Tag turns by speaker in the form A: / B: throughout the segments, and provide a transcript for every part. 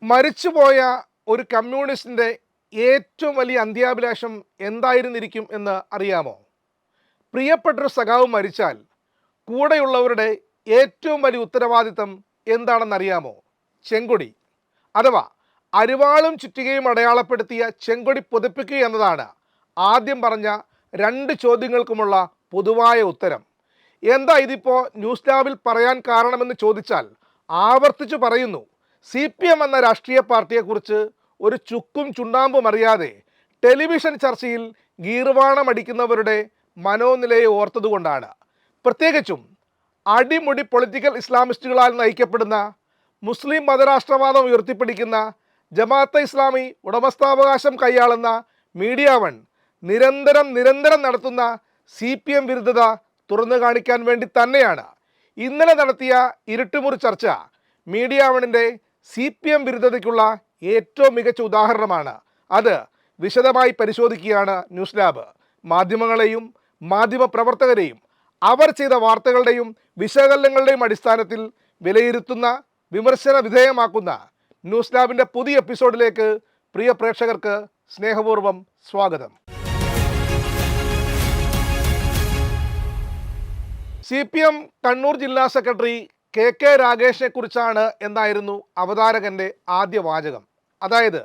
A: മരിച്ചുപോയ ഒരു കമ്മ്യൂണിസ്റ്റിൻ്റെ ഏറ്റവും വലിയ അന്ത്യാഭിലാഷം എന്തായിരുന്നിരിക്കും എന്ന് അറിയാമോ? പ്രിയപ്പെട്ടൊരു സഖാവ് മരിച്ചാൽ കൂടെയുള്ളവരുടെ ഏറ്റവും വലിയ ഉത്തരവാദിത്തം എന്താണെന്നറിയാമോ? ചെങ്കൊടി, അഥവാ അരിവാളും ചുറ്റികയും അടയാളപ്പെടുത്തിയ ചെങ്കൊടി പുതപ്പിക്കുക എന്നതാണ് ആദ്യം പറഞ്ഞ രണ്ട് ചോദ്യങ്ങൾക്കുമുള്ള പൊതുവായ ഉത്തരം. എന്താ ഇതിപ്പോൾ ന്യൂസ് ലാബിൽ പറയാൻ കാരണമെന്ന് ചോദിച്ചാൽ ആവർത്തിച്ചു പറയുന്നു, CPM എന്ന രാഷ്ട്രീയ പാർട്ടിയെക്കുറിച്ച് ഒരു ചുക്കും ചുണ്ണാമ്പും അറിയാതെ ടെലിവിഷൻ ചർച്ചയിൽ ഗീർവാണം അടിക്കുന്നവരുടെ മനോനിലയെ ഓർത്തതുകൊണ്ടാണ്. പ്രത്യേകിച്ചും അടിമുടി പൊളിറ്റിക്കൽ ഇസ്ലാമിസ്റ്റുകളാൽ നയിക്കപ്പെടുന്ന, മുസ്ലിം മതരാഷ്ട്രവാദം ഉയർത്തിപ്പിടിക്കുന്ന, ജമാഅത്തെ ഇസ്ലാമി ഉടമസ്ഥാവകാശം കൈയാളുന്ന മീഡിയ വൺ നിരന്തരം നടത്തുന്ന CPM വിരുദ്ധത തുറന്നു കാണിക്കാൻ വേണ്ടി തന്നെയാണ് ഇന്നലെ നടത്തിയ ഇരുട്ടുമുറി ചർച്ച മീഡിയ വണ്ണിൻ്റെ CPM വിരുദ്ധതയ്ക്കുള്ള ഏറ്റവും മികച്ച ഉദാഹരണമാണ്. അത് വിശദമായി പരിശോധിക്കുകയാണ് ന്യൂസ് ലാബ്. മാധ്യമങ്ങളെയും മാധ്യമപ്രവർത്തകരെയും അവർ ചെയ്ത വാർത്തകളുടെയും വിശകലനങ്ങളുടെയും അടിസ്ഥാനത്തിൽ വിലയിരുത്തുന്ന, വിമർശന വിധേയമാക്കുന്ന ന്യൂസ് ലാബിൻ്റെ പുതിയ എപ്പിസോഡിലേക്ക് പ്രിയ പ്രേക്ഷകർക്ക് സ്നേഹപൂർവ്വം സ്വാഗതം. CPM കണ്ണൂർ ജില്ലാ സെക്രട്ടറി KK രാഗേഷിനെ കുറിച്ചാണ് എന്നായിരുന്നു അവതാരകൻ്റെ ആദ്യ വാചകം. അതായത്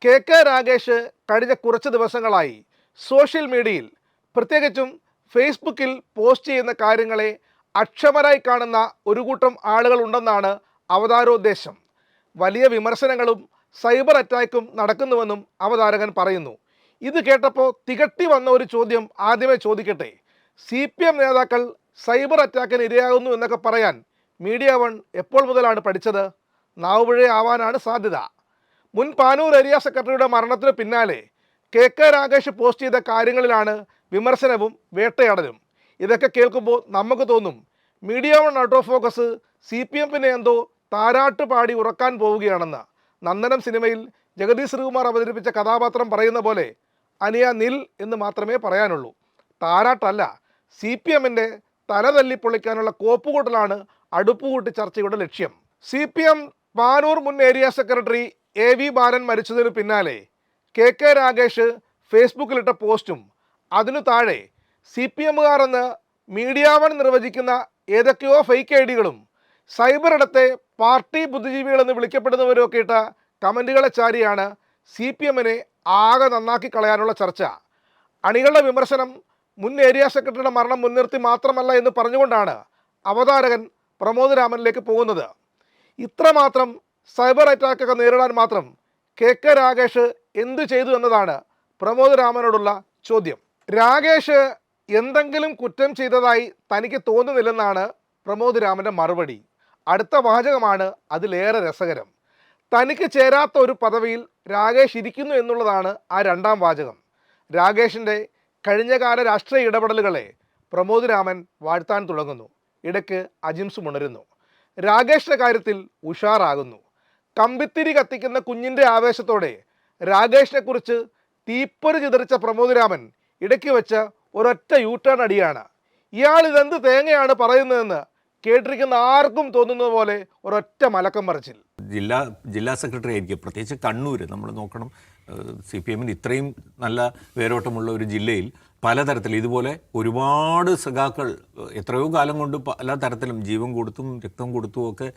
A: KK രാഗേഷ് കഴിഞ്ഞ കുറച്ച് ദിവസങ്ങളായി സോഷ്യൽ മീഡിയയിൽ, പ്രത്യേകിച്ചും ഫേസ്ബുക്കിൽ പോസ്റ്റ് ചെയ്യുന്ന കാര്യങ്ങളെ അക്ഷമരായി കാണുന്ന ഒരു കൂട്ടം ആളുകളുണ്ടെന്നാണ് അവതാരോദ്ദേശം. വലിയ വിമർശനങ്ങളും സൈബർ അറ്റാക്കും നടക്കുന്നുവെന്നും അവതാരകൻ പറയുന്നു. ഇത് കേട്ടപ്പോൾ തികട്ടി വന്ന ഒരു ചോദ്യം ആദ്യമേ ചോദിക്കട്ടെ. CPM നേതാക്കൾ സൈബർ അറ്റാക്കിന് ഇരയാകുന്നു എന്നൊക്കെ പറയാൻ മീഡിയ വൺ എപ്പോൾ മുതലാണ് പഠിച്ചത്? നാവുപിഴ ആവാനാണ് സാധ്യത. മുൻ പാനൂർ ഏരിയ സെക്രട്ടറിയുടെ മരണത്തിന് പിന്നാലെ KK രാഗേഷ് പോസ്റ്റ് ചെയ്ത കാര്യങ്ങളിലാണ് വിമർശനവും വേട്ടയാടലും. ഇതൊക്കെ കേൾക്കുമ്പോൾ നമുക്ക് തോന്നും, media one out of focus CPM എന്തോ താരാട്ട് പാടി ഉറക്കാൻ പോവുകയാണെന്ന്. നന്ദനം സിനിമയിൽ ജഗതി ശ്രീകുമാർ അവതരിപ്പിച്ച കഥാപാത്രം പറയുന്ന പോലെ അനിയ നിൽ എന്ന് മാത്രമേ പറയാനുള്ളൂ. താരാട്ടല്ല, CPM തല തല്ലിപ്പൊളിക്കാനുള്ള കോപ്പുകൂട്ടലാണ് അടുപ്പുകൂട്ടി ചർച്ചയുടെ ലക്ഷ്യം. CPM പാനൂർ മുൻ ഏരിയ സെക്രട്ടറി AV ബാലൻ മരിച്ചതിന് പിന്നാലെ KK രാഗേഷ് ഫേസ്ബുക്കിലിട്ട പോസ്റ്റും അതിനു താഴെ CPMകാർ എന്ന് മീഡിയ വൺ നിർവചിക്കുന്ന ഏതൊക്കെയോ ഫേക്ക് ഐഡികളും സൈബർ ഇടത്തെ പാർട്ടി ബുദ്ധിജീവികളെന്ന് വിളിക്കപ്പെടുന്നവരും ഒക്കെ ഇട്ട കമൻറ്റുകളെ ചാരിയാണ് CPM ആകെ നന്നാക്കി കളയാനുള്ള ചർച്ച. അണികളുടെ വിമർശനം മുൻ ഏരിയ സെക്രട്ടറിയുടെ മരണം മുൻനിർത്തി മാത്രമല്ല എന്ന് പറഞ്ഞുകൊണ്ടാണ് അവതാരകൻ പ്രമോദ് രാമനിലേക്ക് പോകുന്നത്. ഇത്രമാത്രം സൈബർ അറ്റാക്കൊക്കെ നേരിടാൻ മാത്രം KK രാഗേഷ് എന്തു ചെയ്തു എന്നതാണ് പ്രമോദ് രാമനോടുള്ള ചോദ്യം. രാഗേഷ് എന്തെങ്കിലും കുറ്റം ചെയ്തതായി തനിക്ക് തോന്നുന്നില്ലെന്നാണ് പ്രമോദ് രാമൻ്റെ മറുപടി. അടുത്ത വാചകമാണ് അതിലേറെ രസകരം. തനിക്ക് ചേരാത്ത ഒരു പദവിയിൽ രാഗേഷ് ഇരിക്കുന്നു എന്നുള്ളതാണ് ആ രണ്ടാം വാചകം. രാഗേഷിൻ്റെ കഴിഞ്ഞകാല രാഷ്ട്രീയ ഇടപെടലുകളെ പ്രമോദ് രാമൻ വാഴ്ത്താൻ തുടങ്ങുന്നു. ഇടയ്ക്ക് അജിംസും ഉണരുന്നു. രാഗേഷിൻ്റെ കാര്യത്തിൽ ഉഷാറാകുന്നു. കമ്പിത്തിരി കത്തിക്കുന്ന കുഞ്ഞിൻ്റെ ആവേശത്തോടെ രാഗേഷിനെ കുറിച്ച് തീപ്പൊരി ചിതറിച്ച പ്രമോദ് രാമൻ ഇടയ്ക്ക് വെച്ച് ഒരൊറ്റ യൂട്ടേൺ അടിയാണ്. ഇയാൾ ഇതെന്ത് തേങ്ങയാണ് പറയുന്നതെന്ന് കേട്ടിരിക്കുന്ന ആർക്കും തോന്നുന്നത് പോലെ ഒരൊറ്റ മലക്കം മറിച്ചിൽ.
B: ജില്ലാ സെക്രട്ടറി ആയിരിക്കും, പ്രത്യേകിച്ച് കണ്ണൂർ നമ്മൾ നോക്കണം. CPM ഇത്രയും നല്ല വേരോട്ടമുള്ള ഒരു ജില്ലയിൽ പലതരത്തിൽ ഇതുപോലെ ഒരുപാട് സഖാക്കൾ എത്രയോ കാലം കൊണ്ട് പല തരത്തിലും ജീവൻ കൊടുത്തും രക്തം കൊടുത്തും ഒക്കെ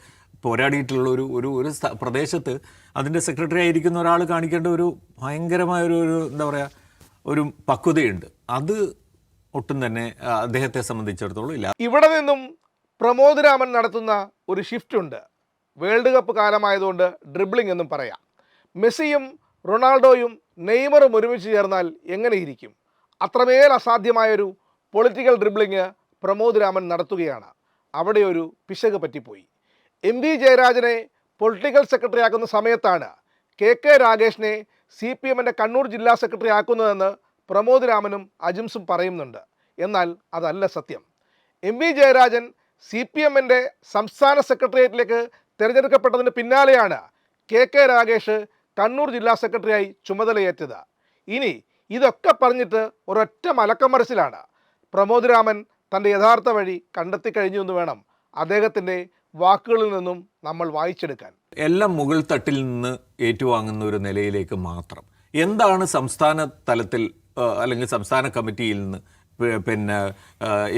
B: പോരാടിയിട്ടുള്ള ഒരു പ്രദേശത്ത് അതിൻ്റെ സെക്രട്ടറി ആയിരിക്കുന്ന ഒരാൾ കാണിക്കേണ്ട ഒരു ഭയങ്കരമായൊരു എന്താ പറയുക, ഒരു പക്വതയുണ്ട്. അത് ഒട്ടും തന്നെ അദ്ദേഹത്തെ സംബന്ധിച്ചിടത്തോളം ഇല്ല.
A: ഇവിടെ നിന്നും പ്രമോദ് രാമൻ നടത്തുന്ന ഒരു ഷിഫ്റ്റ് ഉണ്ട്. വേൾഡ് കപ്പ് കാലമായതുകൊണ്ട് ഡ്രിബ്ലിംഗ് എന്നും പറയാം. മെസ്സിയും റൊണാൾഡോയും നെയ്മറും ഒരുമിച്ച് ചേർന്നാൽ എങ്ങനെയിരിക്കും? അത്രമേൽ അസാധ്യമായൊരു പൊളിറ്റിക്കൽ ഡ്രിബ്ലിംഗ് പ്രമോദ് രാമൻ നടത്തുകയാണ്. അവിടെ ഒരു പിശക് പറ്റിപ്പോയി. MV ജയരാജനെ പൊളിറ്റിക്കൽ സെക്രട്ടറി ആക്കുന്ന സമയത്താണ് KK രാഗേഷിനെ CPM കണ്ണൂർ ജില്ലാ സെക്രട്ടറി ആക്കുന്നതെന്ന് പ്രമോദ് രാമനും അജിംസും പറയുന്നുണ്ട്. എന്നാൽ അതല്ല സത്യം. MV ജയരാജൻ CPM സംസ്ഥാന സെക്രട്ടേറിയറ്റിലേക്ക് തിരഞ്ഞെടുക്കപ്പെട്ടതിന് പിന്നാലെയാണ് KK രാഗേഷ് കണ്ണൂർ ജില്ലാ സെക്രട്ടറിയായി ചുമതലയേറ്റത്. ഇനി ഇതൊക്കെ പറഞ്ഞിട്ട് ഒരൊറ്റ മലക്കം മറിച്ചിലാണ്. പ്രമോദ് രാമൻ തൻ്റെ യഥാർത്ഥ വഴി കണ്ടെത്തി കഴിഞ്ഞു എന്ന് വേണം അദ്ദേഹത്തിൻ്റെ വാക്കുകളിൽ നിന്നും നമ്മൾ വായിച്ചെടുക്കാൻ.
B: എല്ലാം മുകൾ തട്ടിൽ നിന്ന് ഏറ്റുവാങ്ങുന്ന ഒരു നിലയിലേക്ക് മാത്രം. എന്താണ് സംസ്ഥാന തലത്തിൽ അല്ലെങ്കിൽ സംസ്ഥാന കമ്മിറ്റിയിൽ നിന്ന് പിന്നെ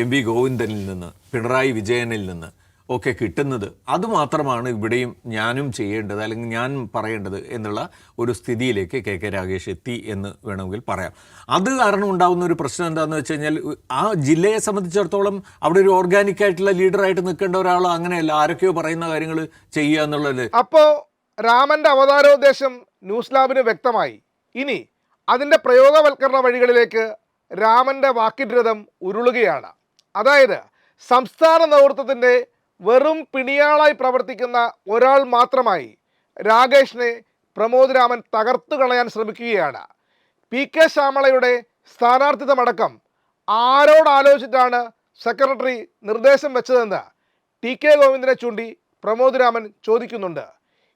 B: എം വി ഗോവിന്ദനിൽ നിന്ന് പിണറായി വിജയനിൽ നിന്ന് ഒക്കെ കിട്ടുന്നത്, അതുമാത്രമാണ് ഇവിടെയും ഞാനും ചെയ്യേണ്ടത് അല്ലെങ്കിൽ ഞാൻ പറയേണ്ടത് എന്നുള്ള ഒരു സ്ഥിതിയിലേക്ക് കെ കെ രാഗേഷ് എത്തി എന്ന് വേണമെങ്കിൽ പറയാം. അത് കാരണം ഉണ്ടാകുന്ന ഒരു പ്രശ്നം എന്താണെന്ന് വെച്ച് കഴിഞ്ഞാൽ, ആ ജില്ലയെ സംബന്ധിച്ചിടത്തോളം അവിടെ ഒരു ഓർഗാനിക് ആയിട്ടുള്ള ലീഡറായിട്ട് നിൽക്കേണ്ട ഒരാൾ അങ്ങനെയല്ല, ആരൊക്കെയോ പറയുന്ന കാര്യങ്ങൾ ചെയ്യുക എന്നുള്ളത്.
A: അപ്പോൾ രാമന്റെ അവതാരോദ്ദേശം ന്യൂസ് ലാബിന് വ്യക്തമായി. ഇനി അതിൻ്റെ പ്രയോഗവൽക്കരണ വഴികളിലേക്ക് രാമന്റെ വാക്കിദ്രഥം ഉരുളുകയാണ്. അതായത് സംസ്ഥാന നേതൃത്വത്തിൻ്റെ വെറും പിണിയാളായി പ്രവർത്തിക്കുന്ന ഒരാൾ മാത്രമായി രാഗേഷിനെ പ്രമോദ് രാമൻ തകർത്തു കളയാൻ ശ്രമിക്കുകയാണ്. പി കെ ശ്യാമളയുടെ സ്ഥാനാർത്ഥിത്വമടക്കം ആരോടാലോചിച്ചിട്ടാണ് സെക്രട്ടറി നിർദ്ദേശം വെച്ചതെന്ന് ടി കെ ഗോവിന്ദനെ ചൂണ്ടി പ്രമോദ് രാമൻ ചോദിക്കുന്നുണ്ട്.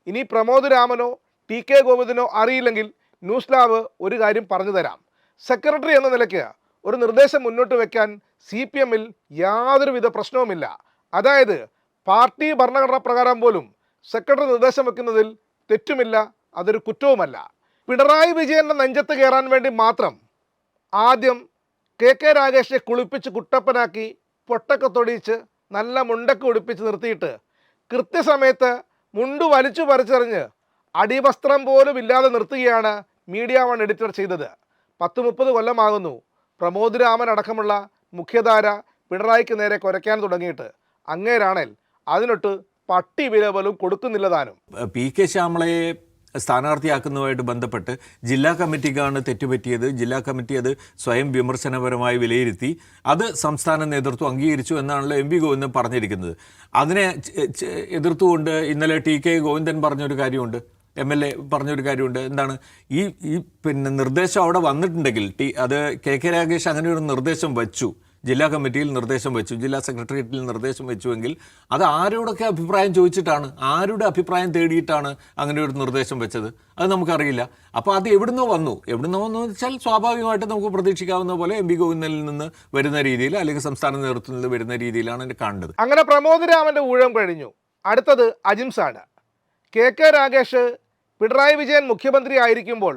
A: ഇനി പ്രമോദ് രാമനോ ടി കെ ഗോവിന്ദനോ അറിയില്ലെങ്കിൽ ന്യൂസ് ലാബ് ഒരു കാര്യം പറഞ്ഞു തരാം. സെക്രട്ടറി എന്ന നിലയ്ക്ക് ഒരു നിർദ്ദേശം മുന്നോട്ട് വയ്ക്കാൻ CPM-ൽ യാതൊരുവിധ പ്രശ്നവുമില്ല. അതായത് പാർട്ടി ഭരണഘടന പ്രകാരം പോലും സെക്രട്ടറി നിർദ്ദേശം വെക്കുന്നതിൽ തെറ്റുമില്ല, അതൊരു കുറ്റവുമല്ല. പിണറായി വിജയൻ്റെ നെഞ്ചത്ത് കയറാൻ വേണ്ടി മാത്രം ആദ്യം കെ കെ രാഗേഷിനെ കുളിപ്പിച്ച് കുട്ടപ്പനാക്കി പൊട്ടൊക്കെ തൊടിയിച്ച് നല്ല മുണ്ടൊക്കെ ഉടുപ്പിച്ച് നിർത്തിയിട്ട് കൃത്യസമയത്ത് മുണ്ടു വലിച്ചു പറിച്ചെറിഞ്ഞ് അടിവസ്ത്രം പോലും ഇല്ലാതെ നിർത്തുകയാണ് മീഡിയ വൺ എഡിറ്റർ ചെയ്തത്. 10-30 കൊല്ലമാകുന്നു പ്രമോദ് രാമൻ അടക്കമുള്ള മുഖ്യധാര പിണറായിക്ക് നേരെ കുരയ്ക്കാൻ തുടങ്ങിയിട്ട്. അങ്ങേരാണേൽ അതിനൊട്ട് പട്ടി വില പോലും കൊടുക്കുന്നില്ല താനും.
B: പി കെ ശ്യാമളയെ സ്ഥാനാർത്ഥിയാക്കുന്നതുമായിട്ട് ബന്ധപ്പെട്ട് ജില്ലാ കമ്മിറ്റിക്കാണ് തെറ്റുപറ്റിയത്. ജില്ലാ കമ്മിറ്റി അത് സ്വയം വിമർശനപരമായി വിലയിരുത്തി, അത് സംസ്ഥാന നേതൃത്വം അംഗീകരിച്ചു എന്നാണല്ലോ എം വി ഗോവിന്ദൻ പറഞ്ഞിരിക്കുന്നത്. അതിനെ എതിർത്തുകൊണ്ട് ഇന്നലെ ടി കെ ഗോവിന്ദൻ പറഞ്ഞൊരു കാര്യമുണ്ട്, MLA പറഞ്ഞൊരു കാര്യമുണ്ട്. എന്താണ് ഈ പിന്നെ നിർദ്ദേശം അവിടെ വന്നിട്ടുണ്ടെങ്കിൽ അത് കെ കെ രാഗേഷ് അങ്ങനെ ഒരു നിർദ്ദേശം വച്ചു, ജില്ലാ കമ്മിറ്റിയിൽ നിർദ്ദേശം വെച്ചു, ജില്ലാ സെക്രട്ടേറിയറ്റിൽ നിർദ്ദേശം വെച്ചുവെങ്കിൽ അത് ആരോടൊക്കെ അഭിപ്രായം ചോദിച്ചിട്ടാണ്, ആരുടെ അഭിപ്രായം തേടിയിട്ടാണ് അങ്ങനെ ഒരു നിർദ്ദേശം വെച്ചത് അത് നമുക്കറിയില്ല. അപ്പോൾ അത് എവിടുന്നോ വന്നു എന്ന് വെച്ചാൽ സ്വാഭാവികമായിട്ട് നമുക്ക് പ്രതീക്ഷിക്കാവുന്ന പോലെ എം വി ഗോവിന്ദനിൽ നിന്ന് വരുന്ന രീതിയിൽ അല്ലെങ്കിൽ സംസ്ഥാന നേതൃത്വത്തിൽ നിന്ന് വരുന്ന രീതിയിലാണ് എന്നെ കാണുന്നത്.
A: അങ്ങനെ പ്രമോദ് രാമൻ്റെ ഊഴം കഴിഞ്ഞു. അടുത്തത് അജിംസാണ്. കെ കെ രാഗേഷ് പിണറായി വിജയൻ മുഖ്യമന്ത്രി ആയിരിക്കുമ്പോൾ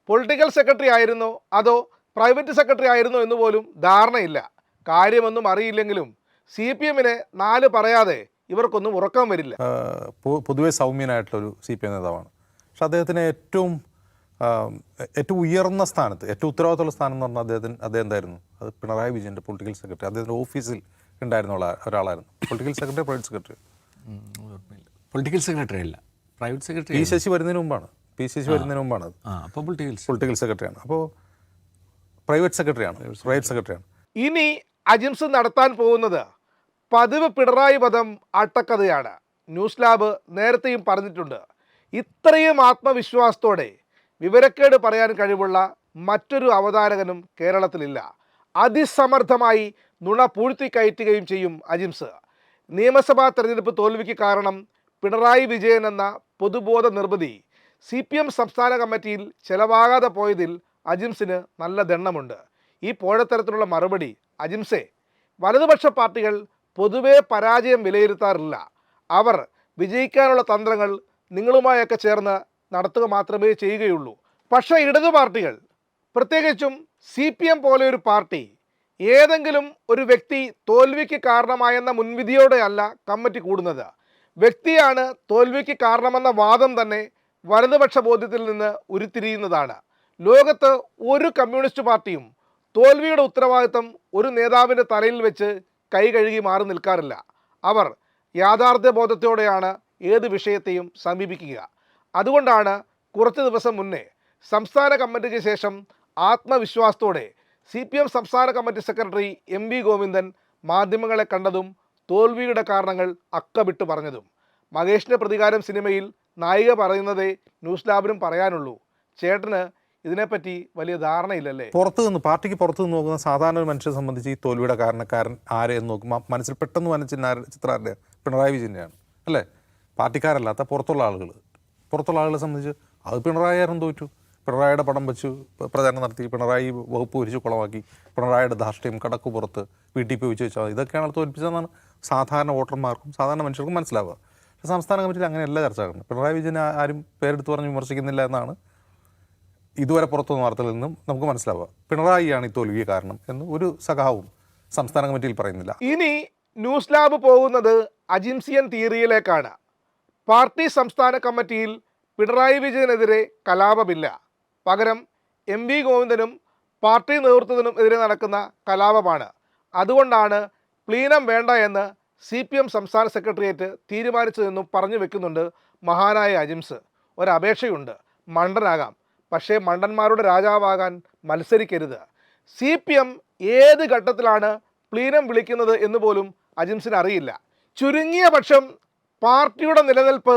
A: പൊളിറ്റിക്കൽ സെക്രട്ടറി ആയിരുന്നോ അതോ പ്രൈവറ്റ് സെക്രട്ടറി ആയിരുന്നോ എന്ന് പോലും ധാരണയില്ല. കാര്യമൊന്നും അറിയില്ലെങ്കിലും CPM-നെ 4 പറയാതെ ഇവർക്കൊന്നും ഉറക്കം വരില്ല.
C: പൊതുവെ സൗമ്യനായിട്ടുള്ളൊരു CPM നേതാവാണ്. പക്ഷെ അദ്ദേഹത്തിന് ഏറ്റവും ഉയർന്ന സ്ഥാനത്ത്, ഏറ്റവും ഉത്തരവാദിത്തമുള്ള സ്ഥാനം എന്ന് പറഞ്ഞാൽ അദ്ദേഹം എന്തായിരുന്നു? അത് പിണറായി വിജയൻ്റെ പൊളിറ്റിക്കൽ സെക്രട്ടറി, അദ്ദേഹത്തിൻ്റെ ഓഫീസിൽ ഉണ്ടായിരുന്ന ഒരാളായിരുന്നു. Political secretary, private secretary?
B: Political secretary അല്ല, പ്രൈവറ്റ് സെക്രട്ടറി.
C: പി ശശി വരുന്നതിന് മുമ്പാണ്.
B: അപ്പോൾ
C: പൊളിറ്റിക്കൽ സെക്രട്ടറിയാണ്. അപ്പോൾ പ്രൈവറ്റ് സെക്രട്ടറിയാണ്.
A: ഇനി അജിംസ് നടത്താൻ പോകുന്നത് പതിവ് പിണറായി വധം ആട്ടക്കഥയാണ്. ന്യൂസ് ലാബ് നേരത്തെയും പറഞ്ഞിട്ടുണ്ട്. ഇത്രയും ആത്മവിശ്വാസത്തോടെ വിവരക്കേട് പറയാൻ കഴിവുള്ള മറ്റൊരു അവതാരകനും കേരളത്തിലില്ല. അതിസമർത്ഥമായി നുണ പൂഴ്ത്തിക്കയറ്റുകയും ചെയ്യും അജിംസ്. നിയമസഭാ തെരഞ്ഞെടുപ്പ് തോൽവിക്ക് കാരണം പിണറായി വിജയൻ എന്ന പൊതുബോധ നിർമ്മിതി CPM സംസ്ഥാന കമ്മിറ്റിയിൽ ചെലവാകാതെ പോയതിൽ അജിംസിന് നല്ല ദണ്ണമുണ്ട്. ഈ പോഴത്തരത്തിലുള്ള മറുപടി അജിംസെ, വലതുപക്ഷ പാർട്ടികൾ പൊതുവേ പരാജയം വിലയിരുത്താറില്ല. അവർ വിജയിക്കാനുള്ള തന്ത്രങ്ങൾ നിങ്ങളുമായൊക്കെ ചേർന്ന് നടത്തുക മാത്രമേ ചെയ്യുകയുള്ളൂ. പക്ഷേ ഇടതു പാർട്ടികൾ, പ്രത്യേകിച്ചും CPM പോലെ ഒരു പാർട്ടി, ഏതെങ്കിലും ഒരു വ്യക്തി തോൽവിക്ക് കാരണമായെന്ന മുൻവിധിയോടെയല്ല കമ്മിറ്റി കൂടുന്നത്. വ്യക്തിയാണ് തോൽവിക്ക് കാരണമെന്ന വാദം തന്നെ വലതുപക്ഷ ബോധ്യത്തിൽ നിന്ന് ഉരുത്തിരിയുന്നതാണ്. ലോകത്ത് ഒരു കമ്മ്യൂണിസ്റ്റ് പാർട്ടിയും തോൽവിയുടെ ഉത്തരവാദിത്തം ഒരു നേതാവിൻ്റെ തലയിൽ വെച്ച് കൈ കഴുകി മാറി നിൽക്കാറില്ല. അവർ യാഥാർത്ഥ്യബോധത്തോടെയാണ് ഏത് വിഷയത്തെയും സമീപിക്കുക. അതുകൊണ്ടാണ് കുറച്ച് ദിവസം മുന്നേ സംസ്ഥാന കമ്മിറ്റിക്ക് ശേഷം ആത്മവിശ്വാസത്തോടെ CPM സംസ്ഥാന committee secretary M V Govindan മാധ്യമങ്ങളെ കണ്ടതും തോൽവിയുടെ കാരണങ്ങൾ അക്കമിട്ട് പറഞ്ഞതും. മഹേഷിൻ്റെ പ്രതികാരം സിനിമയിൽ നായിക പറയുന്നതേ ന്യൂസ് ലാബിനും പറയാനുള്ളൂ. ചേട്ടന് ഇതിനെപ്പറ്റി വലിയ ധാരണയില്ലല്ലേ?
C: പാർട്ടിക്ക് പുറത്തു നിന്ന് നോക്കുന്ന സാധാരണ ഒരു മനുഷ്യനെ സംബന്ധിച്ച് ഈ തോൽവിയുടെ കാരണക്കാരൻ ആരെ എന്ന് നോക്കുമ്പോൾ മനസ്സിൽ പെട്ടെന്ന് വനച്ചിരുന്ന ചിത്രാരുടെ പിണറായി വിജയൻ്റെയാണ് അല്ലേ? പാർട്ടിക്കാരല്ലാത്ത പുറത്തുള്ള ആളുകളെ സംബന്ധിച്ച് അത് പിണറായി ആയിരുന്നു തോറ്റു. പിണറായിയുടെ പടം വെച്ചു പ്രചാരണം നടത്തി, പിണറായി വകുപ്പ് വിരിച്ച് കുളമാക്കി, പിണറായിയുടെ ധാർഷ്ട്യം കടക്കുപുറത്ത് വീട്ടിൽ പോയി വെച്ചാൽ ഇതൊക്കെയാണ് തോൽപ്പിച്ചതെന്നാണ് സാധാരണ വോട്ടർമാർക്കും സാധാരണ മനുഷ്യർക്കും മനസ്സിലാവുക. പക്ഷേ സംസ്ഥാന കമ്മിറ്റിയിൽ അങ്ങനെയല്ല ചർച്ച നടക്കുന്നത്. പിണറായി വിജയനെ ആരും പേരെടുത്ത് പറഞ്ഞ് വിമർശിക്കുന്നില്ല എന്നാണ് ഇതുവരെ പുറത്തുവന്ന വാർത്തകളിൽ നിന്നും നമുക്ക് മനസ്സിലാവുക. പിണറായിയാണ് ഈ തോൽവിക്ക് കാരണം എന്ന് ഒരു സഖാവും സംസ്ഥാന കമ്മിറ്റിയിൽ പറയുന്നില്ല.
A: ഇനി ന്യൂസ് ലാബ് പോകുന്നത് അജിംസിയൻ തിയറിയിലേക്കാണ്. പാർട്ടി സംസ്ഥാന കമ്മിറ്റിയിൽ പിണറായി വിജയനെതിരെ കലാപമില്ല. പകരം എം വി ഗോവിന്ദനും പാർട്ടി നേതൃത്വത്തിനും എതിരെ നടക്കുന്ന കലാപമാണ്. അതുകൊണ്ടാണ് പ്ലീനം വേണ്ട എന്ന് CPM സംസ്ഥാന സെക്രട്ടേറിയറ്റ് തീരുമാനിച്ചതെന്നും പറഞ്ഞു വെക്കുന്നുണ്ട് മഹാനായ അജിംസ്. ഒരപേക്ഷയുണ്ട്, മണ്ടനാകാം, പക്ഷേ മണ്ടന്മാരുടെ രാജാവാകാൻ മത്സരിക്കരുത്. CPM ഏത് ഘട്ടത്തിലാണ് പ്ലീനം വിളിക്കുന്നത് എന്ന് പോലും അജിംസിന് അറിയില്ല. ചുരുങ്ങിയ പക്ഷം പാർട്ടിയുടെ നിലനിൽപ്പ്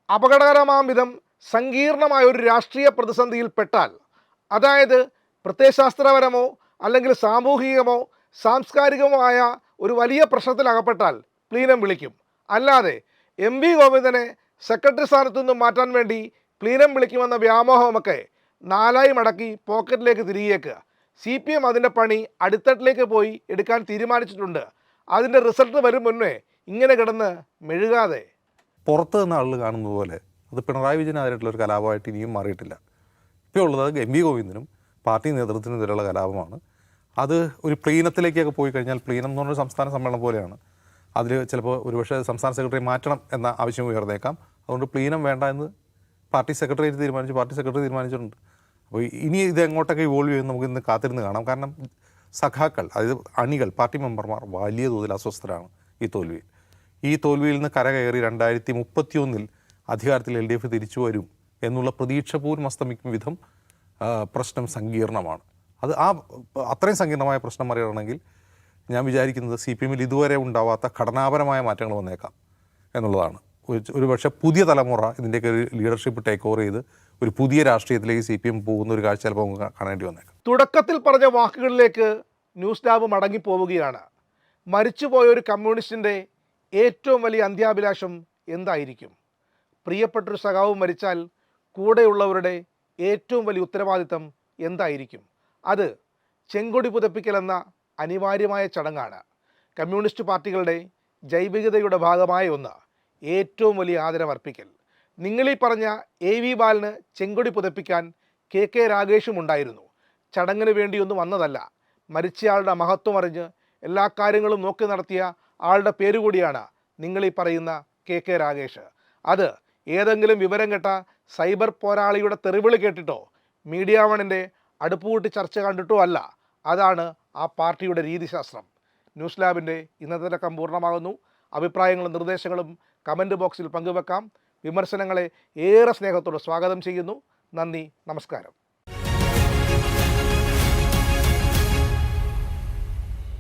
A: അപകടകരമാം വിധം സങ്കീർണമായ ഒരു രാഷ്ട്രീയ പ്രതിസന്ധിയിൽപ്പെട്ടാൽ, അതായത് പ്രത്യയശാസ്ത്രപരമോ അല്ലെങ്കിൽ സാമൂഹികമോ സാംസ്കാരികമോ ആയ ഒരു വലിയ പ്രശ്നത്തിലകപ്പെട്ടാൽ പ്ലീനം വിളിക്കും. അല്ലാതെ എം വി ഗോവിന്ദനെ സെക്രട്ടറി സ്ഥാനത്തു നിന്നും മാറ്റാൻ വേണ്ടി പ്ലീനം വിളിക്കുമെന്ന വ്യാമോഹമൊക്കെ നാലായി മടക്കി പോക്കറ്റിലേക്ക് തിരികേക്കുക. CPM അതിൻ്റെ പണി അടിത്തട്ടിലേക്ക് പോയി എടുക്കാൻ തീരുമാനിച്ചിട്ടുണ്ട്. അതിൻ്റെ റിസൾട്ട് വരും മുന്നേ ഇങ്ങനെ കിടന്ന് മെഴുകാതെ.
C: പുറത്ത് നിന്ന് ആളുകൾ കാണുന്നത് പോലെ അത് പിണറായി വിജയനെതിരായിട്ടുള്ളൊരു കലാപമായിട്ട് ഇനിയും മാറിയിട്ടില്ല. ഇപ്പോൾ ഉള്ളത് എം വി ഗോവിന്ദനും പാർട്ടി നേതൃത്വത്തിനെതിരെയുള്ള കലാപമാണ്. അത് ഒരു പ്ലീനത്തിലേക്കൊക്കെ പോയി കഴിഞ്ഞാൽ, പ്ലീനം എന്ന് പറഞ്ഞൊരു സംസ്ഥാന സമ്മേളനം പോലെയാണ്. അതിൽ ചിലപ്പോൾ ഒരുപക്ഷെ സംസ്ഥാന സെക്രട്ടറി മാറ്റണം എന്ന ആവശ്യം ഉയർന്നേക്കാം. അതുകൊണ്ട് പ്ലീനം വേണ്ട എന്ന് പാർട്ടി സെക്രട്ടറി തീരുമാനിച്ചിട്ടുണ്ട്. അപ്പോൾ ഇനി ഇത് എങ്ങോട്ടൊക്കെ ഇവോൾവ് ചെയ്യുമെന്ന് നമുക്ക് ഇന്ന് കാത്തിരുന്ന് കാണാം. കാരണം സഖാക്കൾ, അതായത് അണികൾ, പാർട്ടി മെമ്പർമാർ വലിയ തോതിൽ അസ്വസ്ഥരാണ് ഈ തോൽവിയിൽ നിന്ന് കരകയറി 2031 അധികാരത്തിൽ LDF തിരിച്ചു വരും എന്നുള്ള പ്രതീക്ഷ പോലും അസ്തമിക്കും വിധം പ്രശ്നം സങ്കീർണമാണ്. അത്രയും സങ്കീർണമായ പ്രശ്നം മറികടണമെങ്കിൽ ഞാൻ വിചാരിക്കുന്നത് CPM ഇതുവരെ ഉണ്ടാവാത്ത ഘടനാപരമായ മാറ്റങ്ങൾ വന്നേക്കാം എന്നുള്ളതാണ്. ഒരു പക്ഷേ പുതിയ തലമുറ ഇതിൻ്റെയൊക്കെ ഒരു ലീഡർഷിപ്പ് ടേക്ക് ഓവർ ചെയ്ത് ഒരു പുതിയ രാഷ്ട്രീയത്തിലേക്ക് CPM പോകുന്ന ഒരു കാഴ്ച ചിലപ്പോൾ നമുക്ക് കാണേണ്ടി വന്നേക്കാം.
A: തുടക്കത്തിൽ പറഞ്ഞ വാക്കുകളിലേക്ക് ന്യൂസ് ലാബ് മടങ്ങിപ്പോവുകയാണ്. മരിച്ചുപോയ ഒരു കമ്മ്യൂണിസ്റ്റിൻ്റെ ഏറ്റവും വലിയ അന്ത്യാഭിലാഷം എന്തായിരിക്കും? പ്രിയപ്പെട്ടൊരു സഖാവ് മരിച്ചാൽ കൂടെയുള്ളവരുടെ ഏറ്റവും വലിയ ഉത്തരവാദിത്തം എന്തായിരിക്കും? അത് ചെങ്കൊടി പുതപ്പിക്കലെന്ന അനിവാര്യമായ ചടങ്ങാണ്. കമ്മ്യൂണിസ്റ്റ് പാർട്ടികളുടെ ജൈവികതയുടെ ഭാഗമായ ഒന്ന് ഏറ്റവും വലിയ ആദരവർപ്പിക്കൽ. നിങ്ങളീ പറഞ്ഞ AV ബാലന് ചെങ്കൊടി പുതപ്പിക്കാൻ KK രാഗേഷും ഉണ്ടായിരുന്നു. ചടങ്ങിന് വേണ്ടിയൊന്നും വന്നതല്ല. മരിച്ചയാളുടെ മഹത്വം അറിഞ്ഞ് എല്ലാ കാര്യങ്ങളും നോക്കി നടത്തിയ ആളുടെ പേരുകൂടിയാണ് നിങ്ങളീ പറയുന്ന KK രാഗേഷ്. അത് ഏതെങ്കിലും വിവരം കേട്ട സൈബർ പോരാളിയുടെ തെറിവിളി കേട്ടിട്ടോ മീഡിയ വണിൻ്റെ അടുപ്പുകൂട്ടി ചർച്ച കണ്ടിട്ടോ അല്ല. അതാണ് ആ പാർട്ടിയുടെ രീതിശാസ്ത്രം. ന്യൂസ് ലാബിൻ്റെ ഇന്നത്തെ ലക്കം പൂർണ്ണമാകുന്നു. അഭിപ്രായങ്ങളും നിർദ്ദേശങ്ങളും കമൻറ്റ് ബോക്സിൽ പങ്കുവെക്കാം. വിമർശനങ്ങളെ ഏറെ സ്നേഹത്തോടെ സ്വാഗതം ചെയ്യുന്നു. നന്ദി, നമസ്കാരം.